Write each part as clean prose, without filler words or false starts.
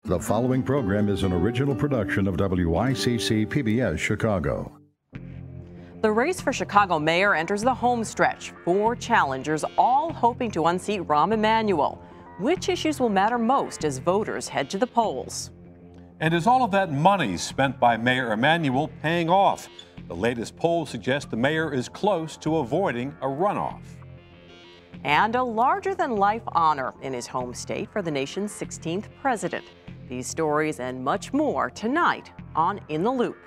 The following program is an original production of WICC PBS Chicago. The race for Chicago mayor enters the home stretch. 4 challengers all hoping to unseat Rahm Emanuel. Which issues will matter most as voters head to the polls? And is all of that money spent by Mayor Emanuel paying off? The latest polls suggest the mayor is close to avoiding a runoff. And a larger-than-life honor in his home state for the nation's 16th president. These stories and much more tonight on In the Loop.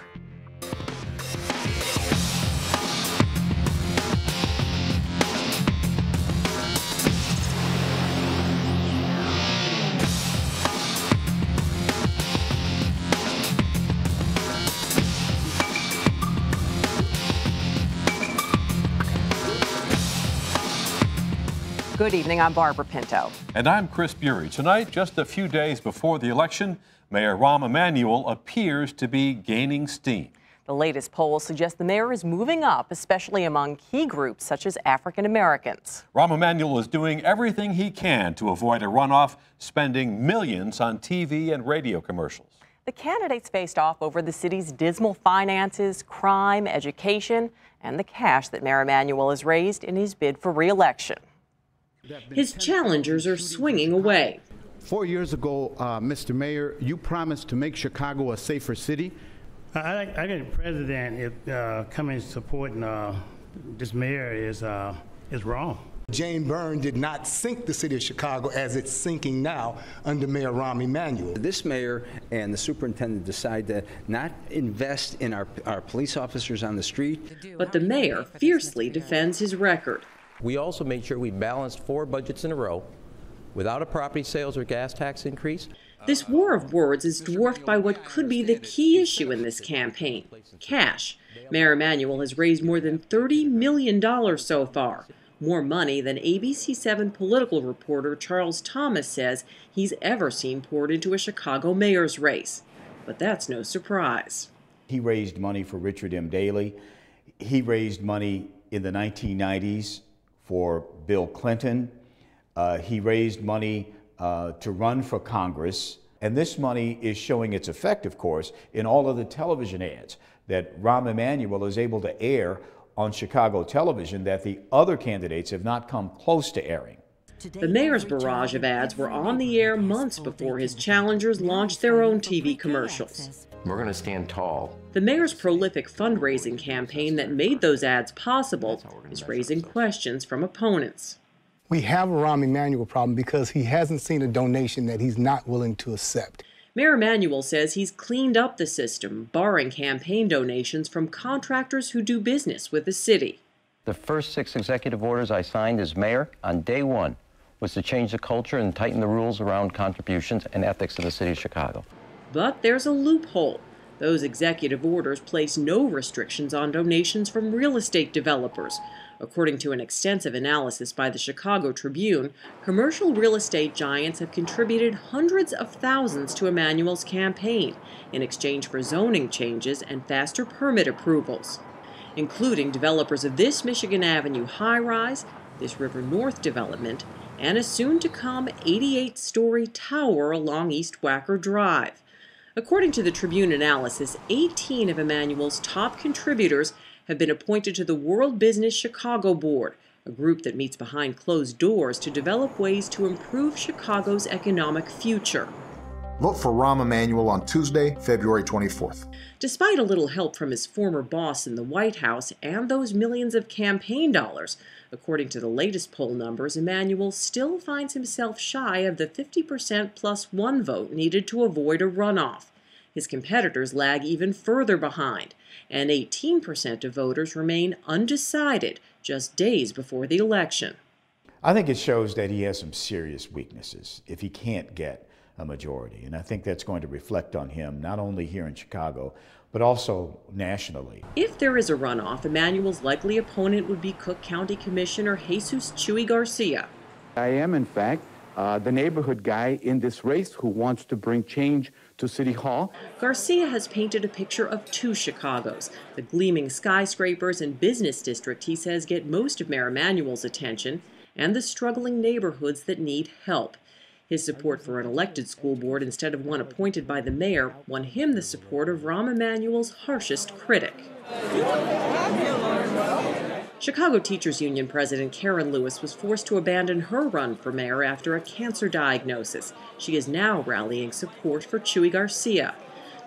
Good evening, I'm Barbara Pinto. And I'm Chris Bury. Tonight, just a few days before the election, Mayor Rahm Emanuel appears to be gaining steam. The latest polls suggest the mayor is moving up, especially among key groups such as African Americans. Rahm Emanuel is doing everything he can to avoid a runoff, spending millions on TV and radio commercials. The candidates faced off over the city's dismal finances, crime, education, and the cash that Mayor Emanuel has raised in his bid for re-election. His challengers are swinging away. 4 years ago, Mr. Mayor, you promised to make Chicago a safer city. I think the president coming supporting this mayor is wrong. Jane Byrne did not sink the city of Chicago as it's sinking now under Mayor Rahm Emanuel. This mayor and the superintendent decide to not invest in our police officers on the street. But the mayor fiercely defends his record. We also made sure we balanced 4 budgets in a row without a property sales or gas tax increase. This war of words is dwarfed by what could be the key issue in this campaign, cash. Mayor Emanuel has raised more than $30 million so far, more money than ABC7 political reporter Charles Thomas says he's ever seen poured into a Chicago mayor's race. But that's no surprise. He raised money for Richard M. Daley. He raised money in the 1990s for Bill Clinton. He raised money to run for Congress. And this money is showing its effect, of course, in all of the television ads that Rahm Emanuel is able to air on Chicago television that the other candidates have not come close to airing. The mayor's barrage of ads were on the air months before his challengers launched their own TV commercials. We're going to stand tall. The mayor's prolific fundraising campaign that made those ads possible is raising questions from opponents. We have a Rahm Emanuel problem because he hasn't seen a donation that he's not willing to accept. Mayor Emanuel says he's cleaned up the system, barring campaign donations from contractors who do business with the city. The first 6 executive orders I signed as mayor on day 1 was to change the culture and tighten the rules around contributions and ethics of the city of Chicago. But there's a loophole. Those executive orders place no restrictions on donations from real estate developers. According to an extensive analysis by the Chicago Tribune, commercial real estate giants have contributed hundreds of thousands to Emanuel's campaign in exchange for zoning changes and faster permit approvals, including developers of this Michigan Avenue high-rise, this River North development, and a soon-to-come 88-story tower along East Wacker Drive. According to the Tribune analysis, 18 of Emanuel's top contributors have been appointed to the World Business Chicago Board, a group that meets behind closed doors to develop ways to improve Chicago's economic future. Vote for Rahm Emanuel on Tuesday, February 24th. Despite a little help from his former boss in the White House and those millions of campaign dollars, according to the latest poll numbers, Emanuel still finds himself shy of the 50% plus 1 vote needed to avoid a runoff. His competitors lag even further behind, and 18% of voters remain undecided just days before the election. I think it shows that he has some serious weaknesses if he can't get a majority. And I think that's going to reflect on him, not only here in Chicago, but also nationally. If there is a runoff, Emanuel's likely opponent would be Cook County Commissioner Jesus Chuy Garcia. I am, in fact, the neighborhood guy in this race who wants to bring change to City Hall. Garcia has painted a picture of 2 Chicagos, the gleaming skyscrapers and business district he says get most of Mayor Emanuel's attention, and the struggling neighborhoods that need help. His support for an elected school board instead of one appointed by the mayor won him the support of Rahm Emanuel's harshest critic. Chicago Teachers Union President Karen Lewis was forced to abandon her run for mayor after a cancer diagnosis. She is now rallying support for Chuy Garcia.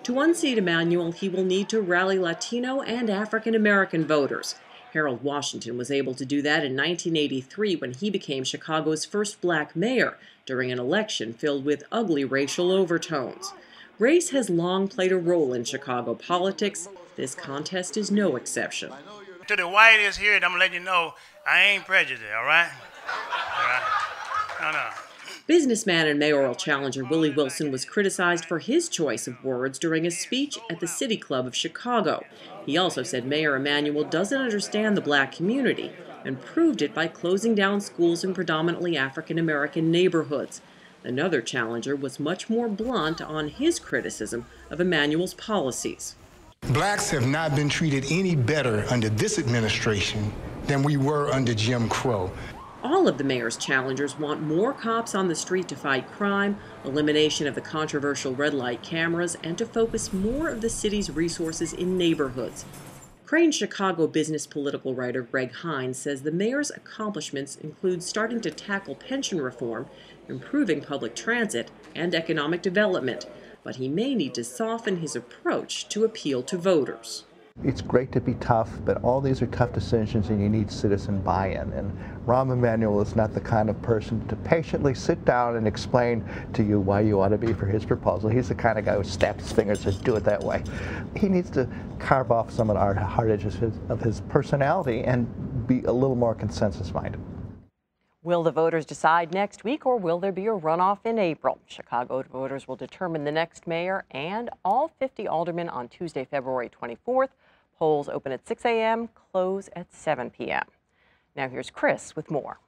To unseat Emanuel, he will need to rally Latino and African American voters. Harold Washington was able to do that in 1983 when he became Chicago's first black mayor during an election filled with ugly racial overtones. Race has long played a role in Chicago politics. This contest is no exception. To the whiteies here, I'm going to let you know I ain't prejudiced, all right? All right? No. Businessman and mayoral challenger Willie Wilson was criticized for his choice of words during a speech at the City Club of Chicago. He also said Mayor Emanuel doesn't understand the black community and proved it by closing down schools in predominantly African American neighborhoods. Another challenger was much more blunt on his criticism of Emanuel's policies. Blacks have not been treated any better under this administration than we were under Jim Crow. All of the mayor's challengers want more cops on the street to fight crime, elimination of the controversial red light cameras, and to focus more of the city's resources in neighborhoods. Crain's Chicago business political writer Greg Hines says the mayor's accomplishments include starting to tackle pension reform, improving public transit, and economic development, but he may need to soften his approach to appeal to voters. It's great to be tough, but all these are tough decisions and you need citizen buy-in. And Rahm Emanuel is not the kind of person to patiently sit down and explain to you why you ought to be for his proposal. He's the kind of guy who snaps his fingers and says, do it that way. He needs to carve off some of the hard edges of his personality and be a little more consensus-minded. Will the voters decide next week, or will there be a runoff in April? Chicago voters will determine the next mayor and all 50 aldermen on Tuesday, February 24th. Polls open at 6 a.m., close at 7 p.m. Now here's Chris with more.